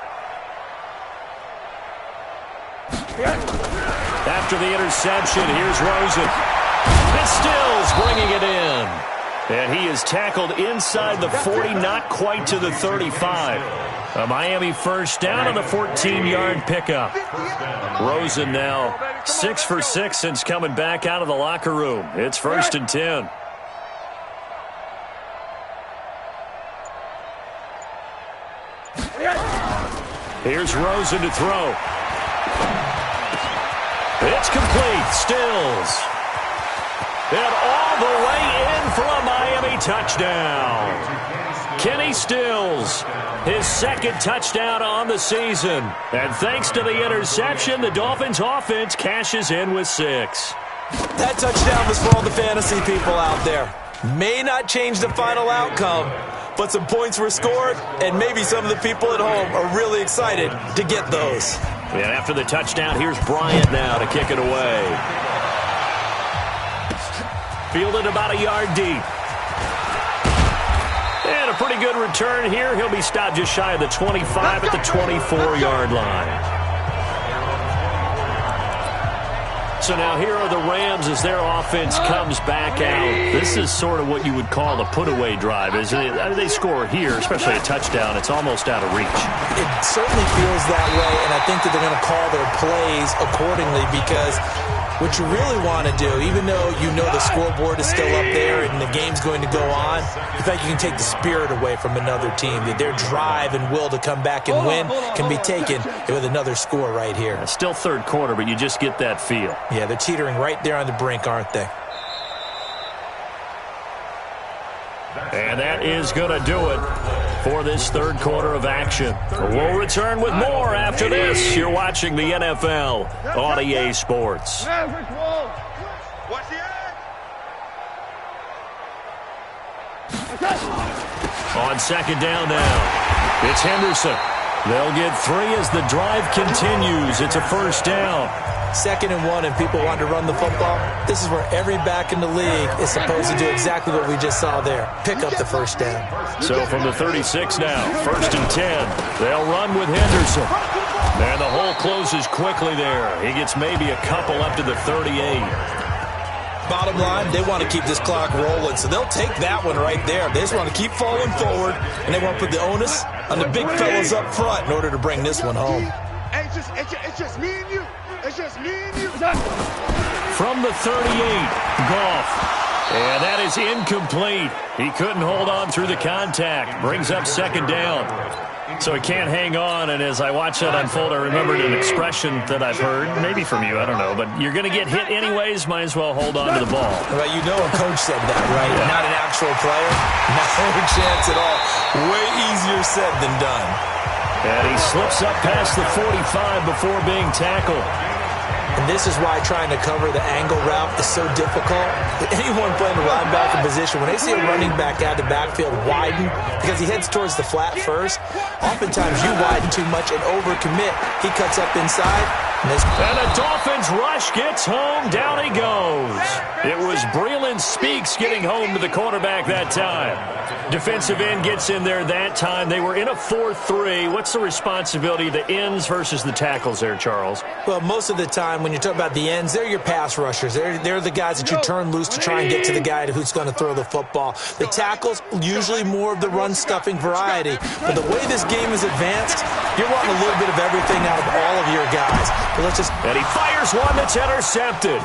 [SPEAKER 2] After the interception, here's Rosen. And Stills bringing it in. And he is tackled inside the 40, not quite to the 35. A Miami first down on the 14-yard pickup. Rosen now 6 for 6 since coming back out of the locker room. It's 1st and 10. Here's Rosen to throw. It's complete. Stills. And all the way in for a Miami touchdown. Kenny Stills, his second touchdown on the season. And thanks to the interception, the Dolphins offense cashes in with 6.
[SPEAKER 4] That touchdown was for all the fantasy people out there. May not change the final outcome, but some points were scored, and maybe some of the people at home are really excited to get those.
[SPEAKER 2] And after the touchdown, here's Bryant now to kick it away. Fielded about a yard deep. And a pretty good return here. He'll be stopped just shy of the 25 at the 24-yard line. So now here are the Rams as their offense comes back out. This is sort of what you would call a put-away drive. As they score here, especially a touchdown, it's almost out of reach.
[SPEAKER 4] It certainly feels that way, and I think that they're going to call their plays accordingly, because what you really want to do, even though you know the scoreboard is still up there and the game's going to go on, in fact, you can take the spirit away from another team. That their drive and will to come back and win can be taken with another score right here.
[SPEAKER 2] It's still third quarter, but you just get that feel.
[SPEAKER 4] Yeah, they're teetering right there on the brink, aren't they?
[SPEAKER 2] And that is going to do it for this third quarter of action. We'll return with more after this. You're watching the NFL on EA Sports.
[SPEAKER 3] Watch the edge.
[SPEAKER 2] On second down now, it's Henderson. They'll get 3 as the drive continues. It's a first down.
[SPEAKER 4] 2nd and 1, and people want to run the football. This is where every back in the league is supposed to do exactly what we just saw there. Pick up the first down.
[SPEAKER 2] So from the 36 now, 1st and 10. They'll run with Henderson. And the hole closes quickly there. He gets maybe a couple up to the 38.
[SPEAKER 4] Bottom line, they want to keep this clock rolling, so they'll take that one right there. They just want to keep falling forward, and they want to put the onus on the big fellas up front in order to bring this one home.
[SPEAKER 3] Hey, it's just me and you. It's just me and you.
[SPEAKER 2] From the 38, Goff. And that is incomplete. He couldn't hold on through the contact. Brings up second down. So he can't hang on, and as I watch that unfold, I remembered an expression that I've heard, maybe from you, I don't know, but you're going to get hit anyways, might as well hold on to the ball.
[SPEAKER 4] Well, you know a coach said that, right? Yeah. Not an actual player. No chance at all. Way easier said than done.
[SPEAKER 2] And he slips up past the 45 before being tackled.
[SPEAKER 4] And this is why trying to cover the angle route is so difficult. Anyone playing the linebacker position, when they see a running back out of the backfield widen, because he heads towards the flat first, oftentimes you widen too much and overcommit. He cuts up inside. And
[SPEAKER 2] the Dolphins rush gets home. Down he goes. It was Breeland Speaks getting home to the quarterback that time. Defensive end gets in there that time. They were in a 4-3. What's the responsibility of the ends versus the tackles there, Charles?
[SPEAKER 4] Well, most of the time when you talk about the ends, they're your pass rushers. They're the guys that you turn loose to try and get to the guy who's going to throw the football. The tackles, usually more of the run-stuffing variety. But the way this game is advanced, you're wanting a little bit of everything out of all of your guys. But let's just...
[SPEAKER 2] And he fires one that's intercepted.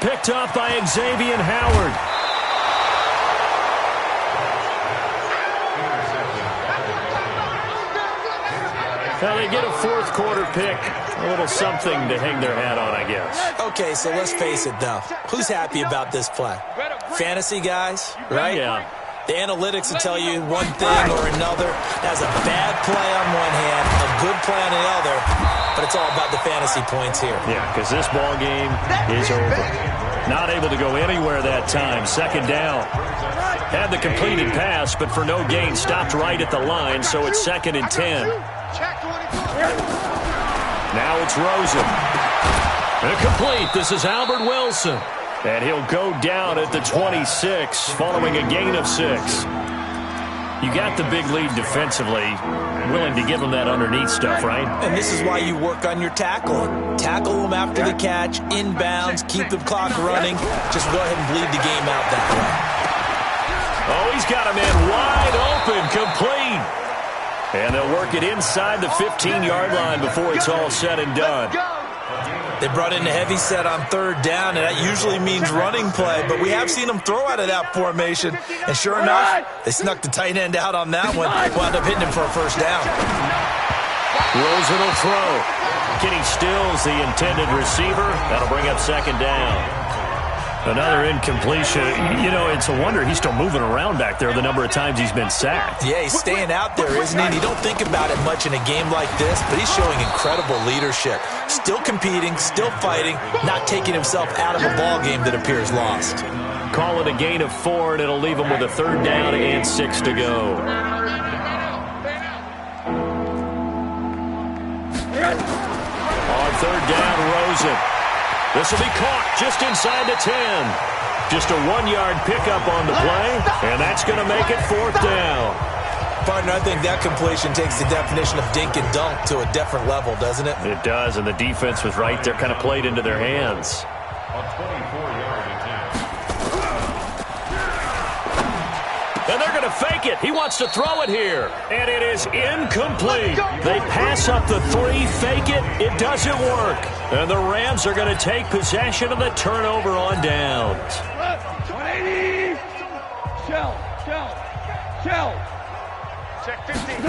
[SPEAKER 2] Picked up by Xavier Howard. Now they get a fourth quarter pick. A little something to hang their hat on, I guess.
[SPEAKER 4] Okay, so let's face it, though. Who's happy about this play? Fantasy guys, right?
[SPEAKER 2] Yeah.
[SPEAKER 4] The analytics will tell you one thing or another. That's a bad play on one hand, a good play on the other, but it's all about the fantasy points here.
[SPEAKER 2] Yeah, because this ball game is over. Not able to go anywhere that time. Second down. Had the completed pass, but for no gain, stopped right at the line, so it's 2nd and 10. Now it's Rosen. Incomplete. This is Albert Wilson. And he'll go down at the 26 following a gain of 6. You got the big lead defensively, willing to give them that underneath stuff, right?
[SPEAKER 4] And this is why you work on your tackling. Tackle them after the catch, inbounds, keep the clock running. Just go ahead and bleed the game out that way.
[SPEAKER 2] Oh, he's got a man wide open, complete. And they'll work it inside the 15-yard line before it's all said and done.
[SPEAKER 5] They brought in a heavy set on third down, and that usually means running play, but we have seen them throw out of that formation, and sure enough, they snuck the tight end out on that one. Wound up hitting him for a first down.
[SPEAKER 2] Rosen will throw. Kenny Stills, the intended receiver. That'll bring up second down. Another incompletion. You know, it's a wonder he's still moving around back there the number of times he's been sacked.
[SPEAKER 5] Yeah, he's staying out there, isn't he? And you don't think about it much in a game like this, but he's showing incredible leadership. Still competing, still fighting, not taking himself out of a ball game that appears lost.
[SPEAKER 2] Call it a gain of 4, and it'll leave him with a third down and 6 to go. On third down, Rosen. This will be caught just inside the 10. Just a 1-yard pickup on the play, and that's going to make it fourth down.
[SPEAKER 5] Partner, I think that completion takes the definition of dink and dunk to a different level, doesn't it?
[SPEAKER 2] It does, and the defense was right there, kind of played into their hands.
[SPEAKER 7] A 24-yard attempt.
[SPEAKER 2] And they're going to fake it. He wants to throw it here. And it is incomplete. They pass up the 3, fake it. It doesn't work. And the Rams are going to take possession of the turnover on downs.
[SPEAKER 6] 180. Shell.
[SPEAKER 3] Check 15.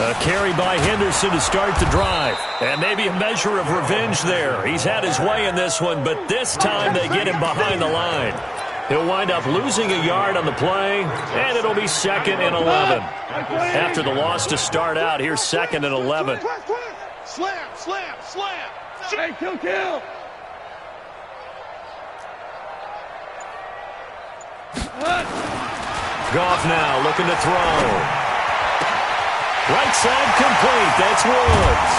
[SPEAKER 2] A carry by Henderson to start the drive. And maybe a measure of revenge there. He's had his way in this one, but this time they get him behind the line. He'll wind up losing a yard on the play, and it'll be 2nd and 11. After the loss to start out, here's 2nd and 11.
[SPEAKER 3] Slam.
[SPEAKER 6] Hey, kill.
[SPEAKER 2] Goff now looking to throw. Right side complete. That's Woods.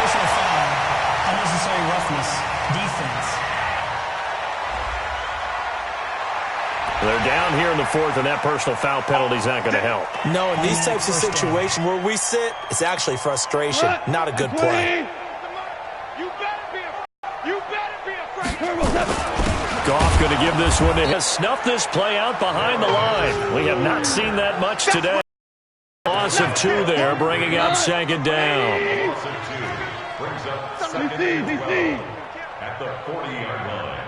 [SPEAKER 8] Personal foul. Unnecessary roughness. Defense.
[SPEAKER 2] They're down here in the 4th, and that personal foul penalty is not going to help.
[SPEAKER 5] No, in these types of situations where we sit, it's actually frustration, not a good play.
[SPEAKER 3] You better be afraid.
[SPEAKER 2] Goff going to give this one to him. Snuff this play out behind the line. We have not seen that much today. Loss of 2 there, bringing up 2nd down.
[SPEAKER 7] Brings up second and 12 at the 40-yard line.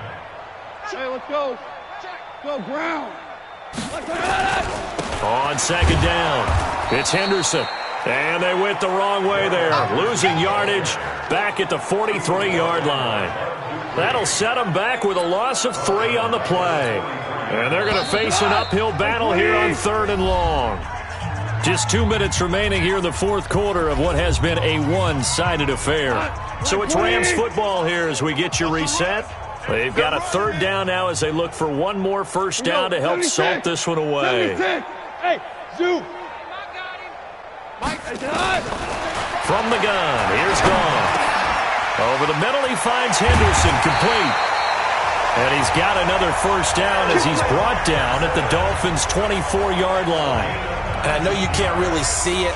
[SPEAKER 6] Hey, let's go. Go ground.
[SPEAKER 2] On 2nd down, it's Henderson. And they went the wrong way there. Losing yardage back at the 43-yard line. That'll set them back with a loss of 3 on the play. And they're going to face an uphill battle here on 3rd and long. Just 2 minutes remaining here in the 4th quarter of what has been a one-sided affair. So it's Rams football here as we get you reset. They've got a 3rd down now as they look for one more first down to help salt this one away.
[SPEAKER 6] Hey, zoom.
[SPEAKER 2] From the gun, here's Goff. Over the middle, he finds Henderson complete. And he's got another first down as he's brought down at the Dolphins' 24-yard line.
[SPEAKER 5] And I know you can't really see it,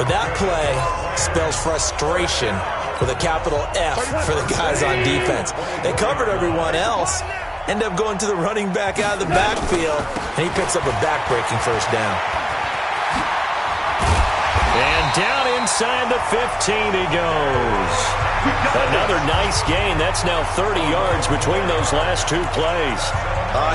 [SPEAKER 5] but that play spells frustration with a capital F for the guys on defense. They covered everyone else, end up going to the running back out of the backfield, and he picks up a back-breaking first down.
[SPEAKER 2] And down inside the 15 he goes. Another nice gain. That's now 30 yards between those last 2 plays.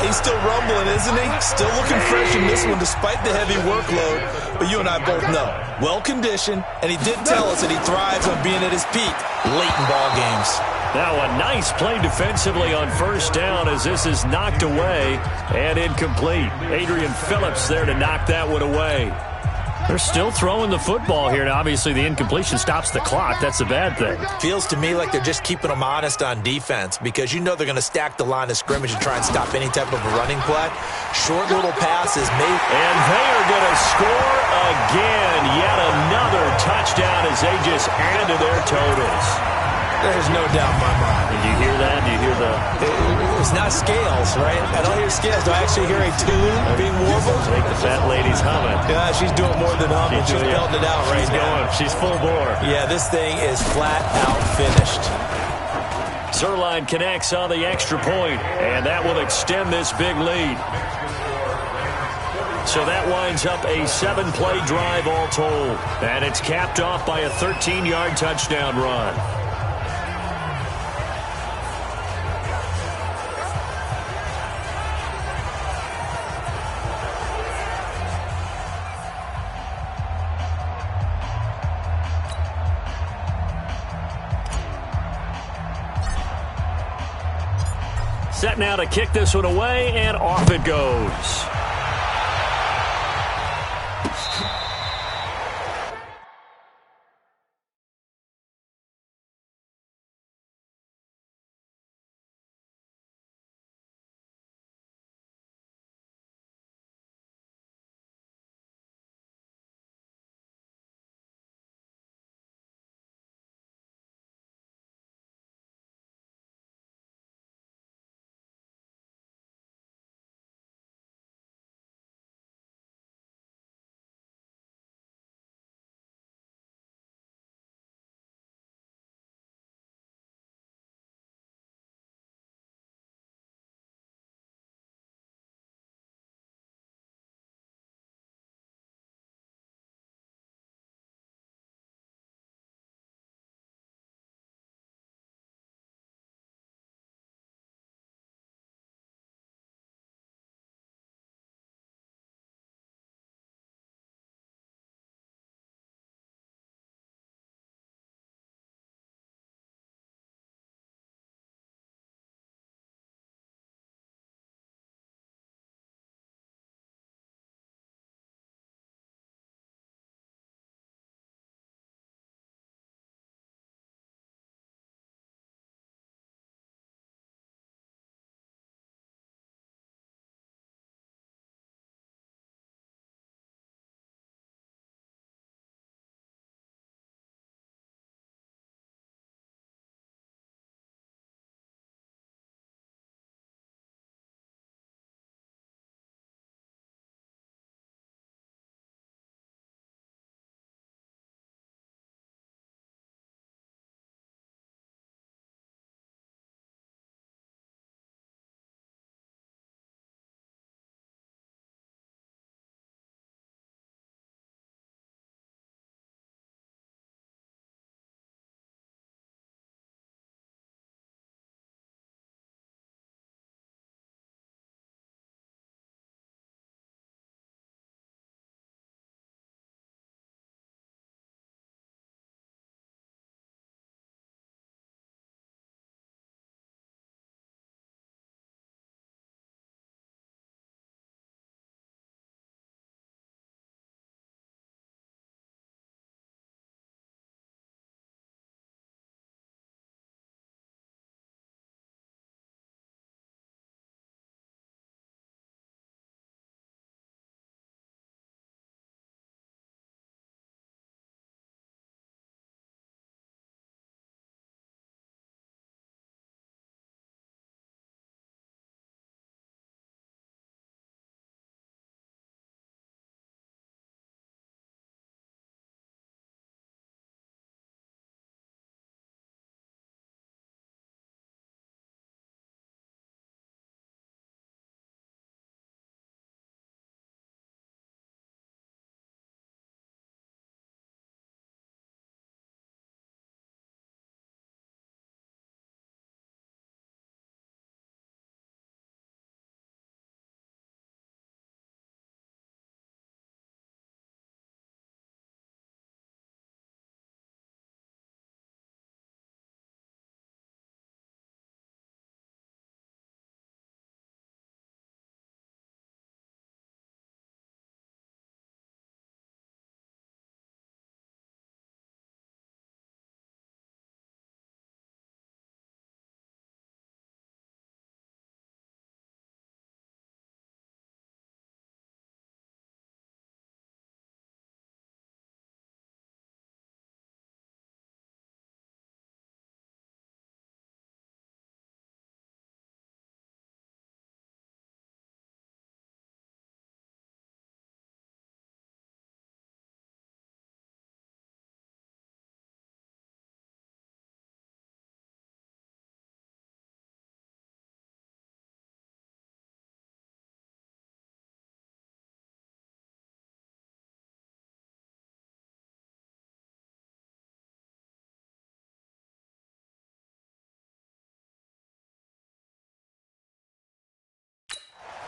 [SPEAKER 5] He's still rumbling, isn't he? Still looking fresh in this one despite the heavy workload. But you and I both know, well-conditioned, and he did tell us that he thrives on being at his peak late in ball games.
[SPEAKER 2] Now a nice play defensively on first down as this is knocked away and incomplete. Adrian Phillips there to knock that one away. They're still throwing the football here. Now, obviously, the incompletion stops the clock. That's a bad thing.
[SPEAKER 5] Feels to me like they're just keeping them honest on defense because you know they're going to stack the line of scrimmage and try and stop any type of a running play. Short little passes.
[SPEAKER 2] And they are going to score again. Yet another touchdown as they just add to their totals.
[SPEAKER 5] There's no doubt in my mind.
[SPEAKER 2] Did you hear that? Do you hear the...
[SPEAKER 5] It's not scales, right? I don't hear scales. Do I actually hear a tune being warbled?
[SPEAKER 2] Make the fat lady's humming.
[SPEAKER 5] Yeah, she's doing more than humming. She's belting it out right now.
[SPEAKER 2] She's full bore.
[SPEAKER 5] Yeah, this thing is flat out finished.
[SPEAKER 2] Zerline connects on the extra point, and that will extend this big lead. So that winds up a 7-play drive all told. And it's capped off by a 13-yard touchdown run. Set now to kick this one away, and off it goes.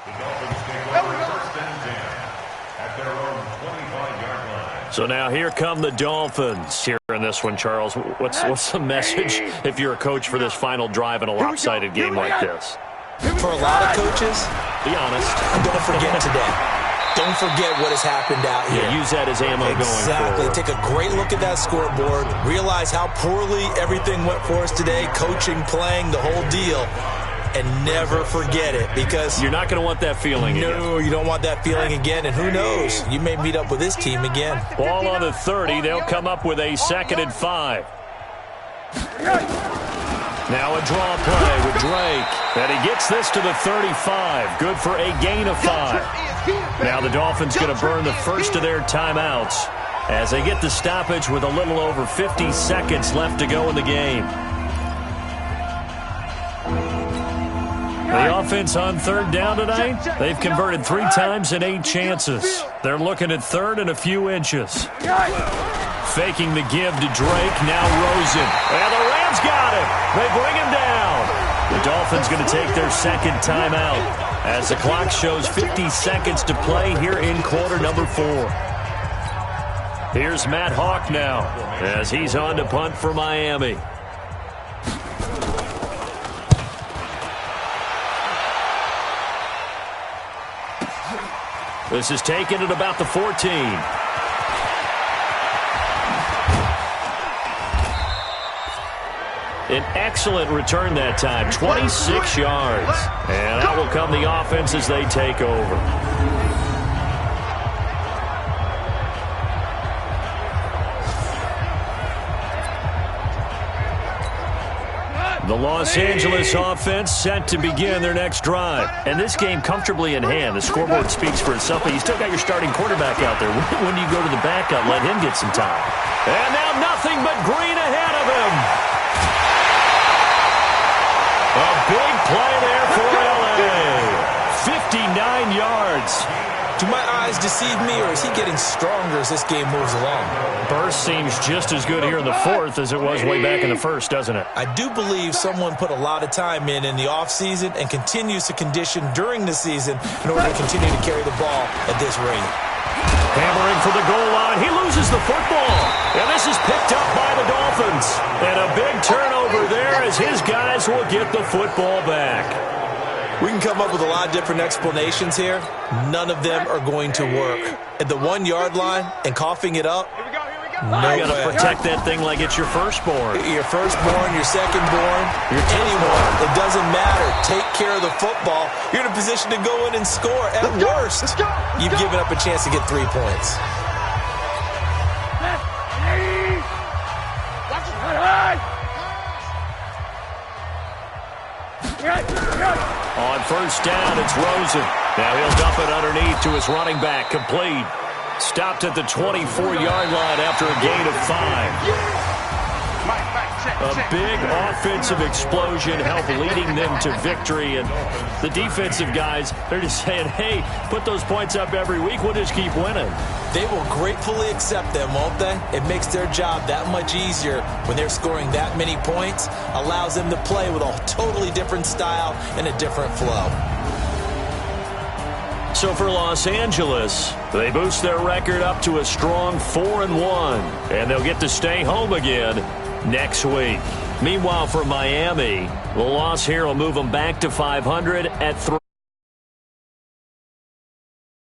[SPEAKER 7] The Dolphins take over first and 10 at their own 25-yard line.
[SPEAKER 2] So now here come the Dolphins here in this one, Charles. What's the message if you're a coach for this final drive in a lopsided game like this?
[SPEAKER 4] For a lot of coaches,
[SPEAKER 2] be honest.
[SPEAKER 4] Don't forget today. Don't forget what has happened out here.
[SPEAKER 2] Yeah, use that as ammo going forward.
[SPEAKER 4] Take a great look at that scoreboard. Realize how poorly everything went for us today. Coaching, playing, the whole deal. And never forget it, because
[SPEAKER 2] you're not going to want that feeling again.
[SPEAKER 4] No, you don't want that feeling again. And who knows? You may meet up with this team again.
[SPEAKER 2] Ball on the 30. They'll come up with a 2nd and 5. Now a draw play with Drake. And he gets this to the 35. Good for a gain of 5. Now the Dolphins going to burn the first of their timeouts as they get the stoppage with a little over 50 seconds left to go in the game. The offense on 3rd down tonight, they've converted 3 times in 8 chances. They're looking at 3rd and a few inches. Faking the give to Drake, now Rosen. And the Rams got him. They bring him down. The Dolphins going to take their 2nd timeout as the clock shows 50 seconds to play here in quarter number 4. Here's Matt Hawk now as he's on to punt for Miami. This is taken at about the 14. An excellent return that time, 26 yards. And that will come the offense as they take over. The Los Angeles offense set to begin their next drive. And this game comfortably in hand. The scoreboard speaks for itself, but you still got your starting quarterback out there. When do you go to the backup, let him get some time? And now nothing but green ahead of him. A big play there for L.A. 59 yards.
[SPEAKER 4] Do my eyes deceive me, or is he getting stronger as this game moves along?
[SPEAKER 2] Burst seems just as good here in the 4th as it was way back in the 1st, doesn't it?
[SPEAKER 4] I do believe someone put a lot of time in the offseason and continues to condition during the season in order to continue to carry the ball at this rate.
[SPEAKER 2] Hammering for the goal line. He loses the football. And this is picked up by the Dolphins. And a big turnover there as his guys will get the football back.
[SPEAKER 4] We can come up with a lot of different explanations here. None of them are going to work. At the 1-yard line and coughing it up, no way.
[SPEAKER 2] You got to protect that thing like it's your firstborn.
[SPEAKER 4] Your firstborn, your secondborn, anyone. It doesn't matter. Take care of the football. You're in a position to go in and score. At worst, you've given up a chance to get 3 points.
[SPEAKER 2] On 1st down, it's Rosen. Now he'll dump it underneath to his running back. Complete. Stopped at the 24-yard line after a gain of 5. A big offensive explosion helped leading them to victory. And the defensive guys, they're just saying, hey, put those points up every week. We'll just keep winning.
[SPEAKER 4] They will gratefully accept them, won't they? It makes their job that much easier when they're scoring that many points. Allows them to play with a totally different style and a different flow.
[SPEAKER 2] So for Los Angeles, they boost their record up to a strong 4-1, and they'll get to stay home again next week. Meanwhile, for Miami, the loss here will move them back to 500 at 3.